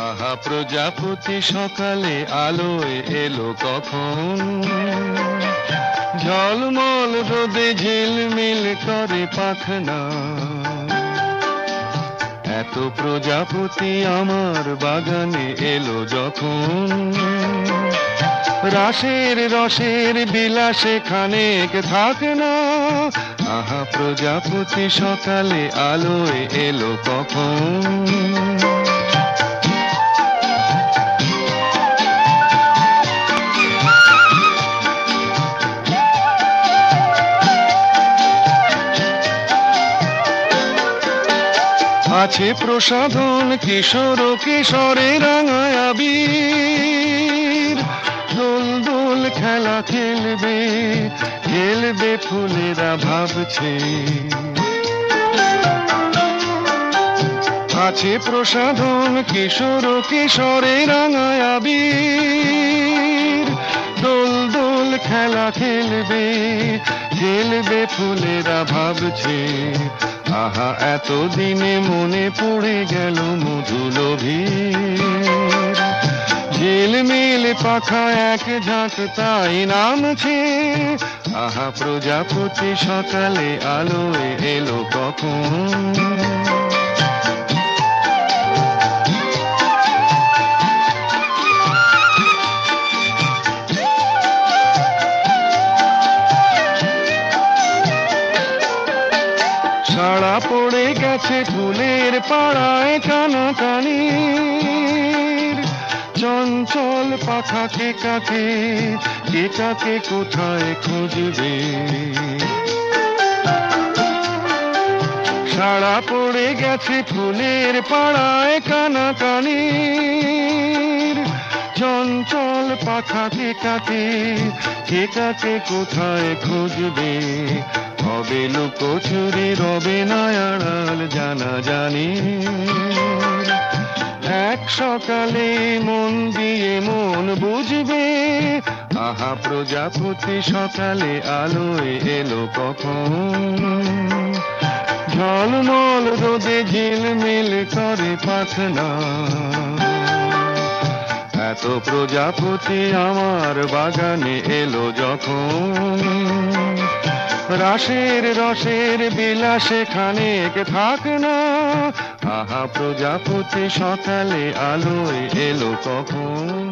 আহা প্রজাপতি সকালে আলোয় এলো কখন, ঝলমল রোদে ঝিলমিল করে পাখনা। এত প্রজাপতি আমার বাগানে এলো যখন, রাসের রসের বিলাসে খানেক থাকে না। আহা প্রজাপতি সকালে আলোয় এলো কখন। আছে প্রসাধন কিশোর কিশোরে রাঙায় আবির, দোল দোল খেলা খেলবে খেলবে ফুলেরা ভাবছে। আছে প্রসাধন কিশোর কিশোরে রাঙায় আবির, দোল দোল খেলা খেলবে খেলবে ফুলেরা ভাবছে। আহা এতদিনে মনে পড়ে গেল মধুলোভীর, ঝিলমিল পাখা এক ঝাঁক তাই নামছে। আহা প্রজাপতি সকালে আলোয় এলো কখন। সাড়া পড়ে গেছে ফুলের পাড়ায় কানাকানি, চঞ্চল পাখাকে কাকে কে কাকে কোথায় খুঁজবে। সাড়া পড়ে গেছে ফুলের পাড়ায় কানাকানি, চঞ্চল পাখাকে কাকে কে কাকে কোথায় খুঁজবে। হবে লুকোচুরি রবে না আড়াল জানা জানি, এক সকালে মন দিয়ে মন বুঝবে। আহা প্রজাপতি সকালে আলোয় এলো কখন, ঝলমল রোদে ঝিলমিল করে পাখনা। এত প্রজাপতি আমার বাগানে এলো যখন, রাসের রসের বিলাসে খানেক থাক না। আহা প্রজাপতি সকালে আলোয় এলো কখন।